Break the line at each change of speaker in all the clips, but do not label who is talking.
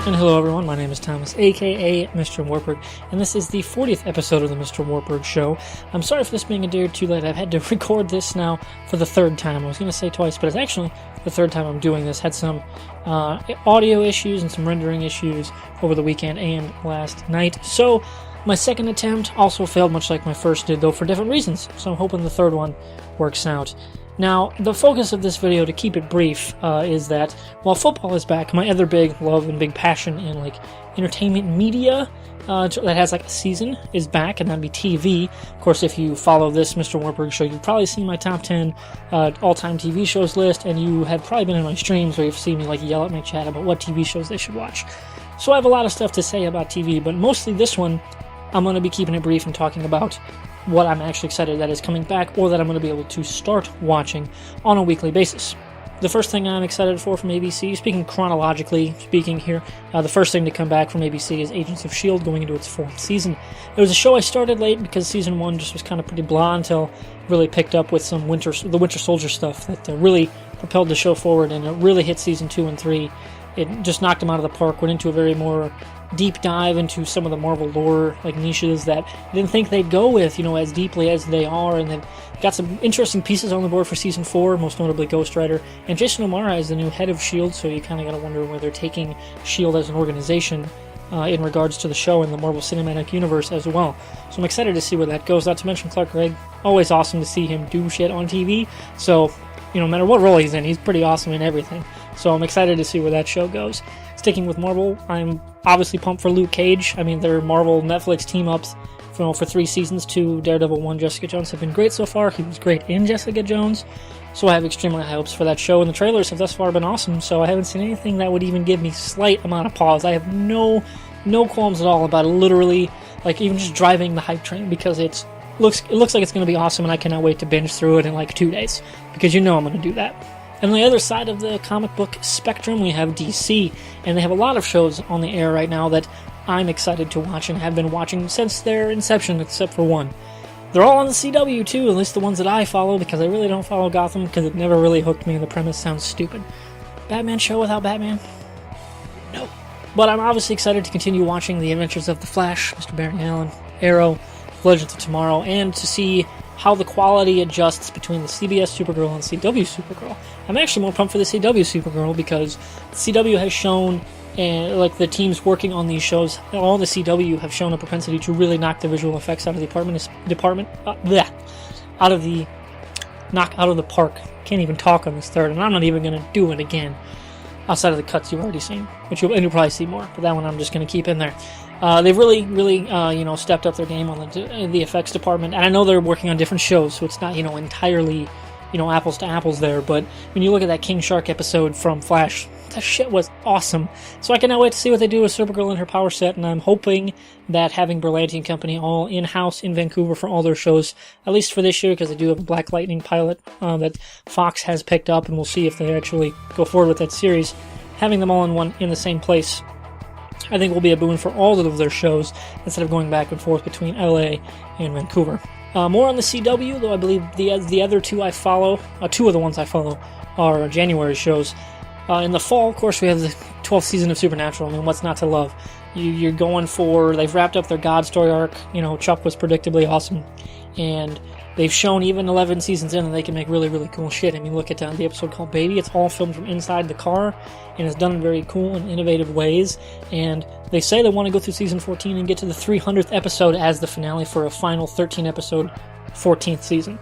And hello everyone, my name is Thomas, aka MrWartburg, and this is the 40th episode of the MrWartburg Show. I'm sorry for this being a day or two late. I've had to record this now for the third time. I was going to say twice, but it's actually the third time I'm doing this. Had some audio issues and some rendering issues over the weekend and last night. So my second attempt also failed, much like my first did, though for different reasons. So I'm hoping the third one works out. Now, the focus of this video, to keep it brief, is that while football is back, my other big love and big passion in entertainment media that has a season is back, and that'd be TV. Of course, if you follow this MrWartburg show, you've probably seen my top 10 all-time TV shows list, and you have probably been in my streams where you've seen me yell at my chat about what TV shows they should watch. So I have a lot of stuff to say about TV, but mostly this one, I'm going to be keeping it brief and talking about what I'm actually excited that is coming back, or that I'm going to be able to start watching on a weekly basis. The first thing I'm excited for from ABC, speaking chronologically speaking here, the first thing to come back from ABC is Agents of S.H.I.E.L.D. going into its 4th season. It was a show I started late because season 1 just was kind of pretty blah until really picked up with some the Winter Soldier stuff that really propelled the show forward, and it really hit season 2 and 3. It just knocked them out of the park, went into a very more deep dive into some of the Marvel lore niches that I didn't think they'd go with, as deeply as they are, and they've got some interesting pieces on the board for season 4, most notably Ghost Rider, and Jason O'Mara is the new head of S.H.I.E.L.D., so you kind of got to wonder where they're taking S.H.I.E.L.D. as an organization in regards to the show and the Marvel Cinematic Universe as well. So I'm excited to see where that goes, not to mention Clark Gregg. Always awesome to see him do shit on TV, so no matter what role he's in, he's pretty awesome in everything. So I'm excited to see where that show goes. Sticking with Marvel, I'm obviously pumped for Luke Cage. I mean, their Marvel Netflix team-ups for 3 seasons, 2 Daredevil, 1 Jessica Jones, have been great so far. He was great in Jessica Jones, so I have extremely high hopes for that show, and the trailers have thus far been awesome, so I haven't seen anything that would even give me slight amount of pause. I have no qualms at all about it, literally, even just driving the hype train, because it looks like it's going to be awesome, and I cannot wait to binge through it in 2 days, because I'm going to do that. And on the other side of the comic book spectrum, we have DC, and they have a lot of shows on the air right now that I'm excited to watch and have been watching since their inception, except for one. They're all on the CW too, at least the ones that I follow, because I really don't follow Gotham, because it never really hooked me, and the premise sounds stupid. Batman show without Batman? No. But I'm obviously excited to continue watching The Adventures of the Flash, Mr. Barry Allen, Arrow, Legends of Tomorrow, and to see how the quality adjusts between the CBS Supergirl and CW Supergirl. I'm actually more pumped for the CW Supergirl because CW has shown, the teams working on these shows, all the CW have shown a propensity to really knock the visual effects out of the knock out of the park. Can't even talk on this third, and I'm not even going to do it again, outside of the cuts you've already seen, you'll probably see more, but that one I'm just going to keep in there. They've really, stepped up their game on the effects department, and I know they're working on different shows, so it's not, entirely, apples to apples there, but when you look at that King Shark episode from Flash, that shit was awesome. So I cannot wait to see what they do with Supergirl and her power set, and I'm hoping that having Berlanti & Company all in-house in Vancouver for all their shows, at least for this year, because they do have a Black Lightning pilot that Fox has picked up, and we'll see if they actually go forward with that series. Having them all in the same place, I think will be a boon for all of their shows, instead of going back and forth between LA and Vancouver. More on the CW, though I believe the other two I follow, 2 of the ones I follow, are January shows. In the fall, of course, we have the 12th season of Supernatural. I mean, what's not to love? You're going for, they've wrapped up their God story arc. Chuck was predictably awesome, and they've shown even 11 seasons in that they can make really, really cool shit. I mean, look at the episode called Baby. It's all filmed from inside the car, and it's done in very cool and innovative ways. And they say they want to go through season 14 and get to the 300th episode as the finale for a final 13-episode 14th season.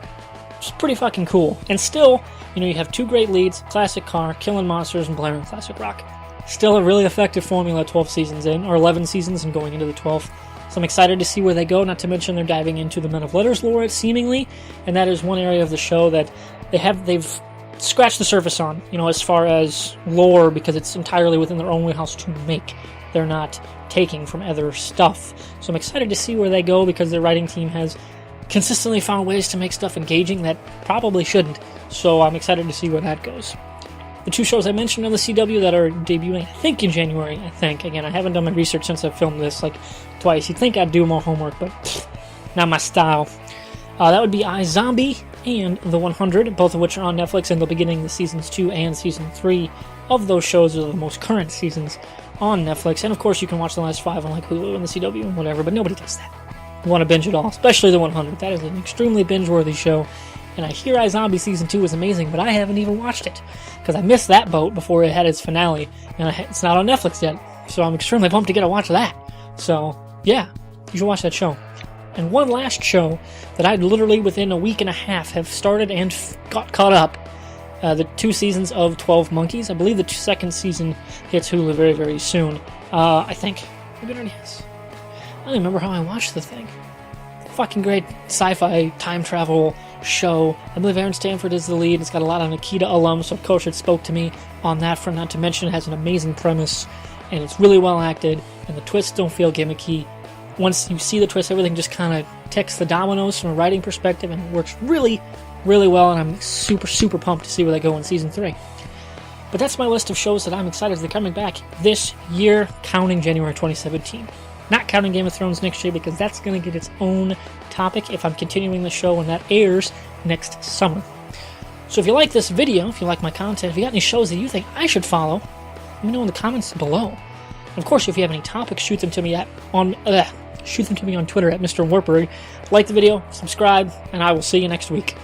Which is pretty fucking cool. And still, you have 2 great leads, classic car, killing monsters, and blaring classic rock. Still a really effective formula 12 seasons in, or 11 seasons and going into the 12th. So I'm excited to see where they go, not to mention they're diving into the Men of Letters lore, seemingly, and that is one area of the show that they've scratched the surface on, as far as lore, because it's entirely within their own wheelhouse to make. They're not taking from other stuff. So I'm excited to see where they go, because their writing team has consistently found ways to make stuff engaging that probably shouldn't. So I'm excited to see where that goes. The 2 shows I mentioned on the CW that are debuting, I think, in January, Again, I haven't done my research since I filmed this, twice. You'd think I'd do more homework, but not my style. That would be iZombie and The 100, both of which are on Netflix, and they'll be getting the seasons 2 and season 3 of those shows, are the most current seasons on Netflix. And of course, you can watch the last 5 on like Hulu and the CW and whatever, but nobody does that. You want to binge it all, especially the 100. That is an extremely binge-worthy show. And I hear iZombie Season 2 is amazing, but I haven't even watched it. Because I missed that boat before it had its finale. And it's not on Netflix yet. So I'm extremely pumped to get to watch that. So, yeah, you should watch that show. And one last show that I literally within a week and a half have started and got caught up. The 2 seasons of 12 Monkeys. I believe the second season hits Hulu very, very soon. I think. Maybe it already has. I don't even remember how I watched the thing. Fucking great sci-fi time travel show. I believe Aaron Stanford is the lead. It's got a lot of Nikita alums, so of course it spoke to me on that front. Not to mention it has an amazing premise, and it's really well acted, and the twists don't feel gimmicky. Once you see the twist, everything just kind of ticks the dominoes from a writing perspective, and it works really, really well, and I'm super, super pumped to see where they go in Season 3. But that's my list of shows that I'm excited they're coming back this year, counting January 2017. Not counting Game of Thrones next year, because that's going to get its own topic if I'm continuing the show when that airs next summer. So if you like this video, if you like my content, if you got any shows that you think I should follow, let me know in the comments below. And of course, if you have any topics, shoot them to me on Twitter at MrWartburg. Like the video, subscribe, and I will see you next week.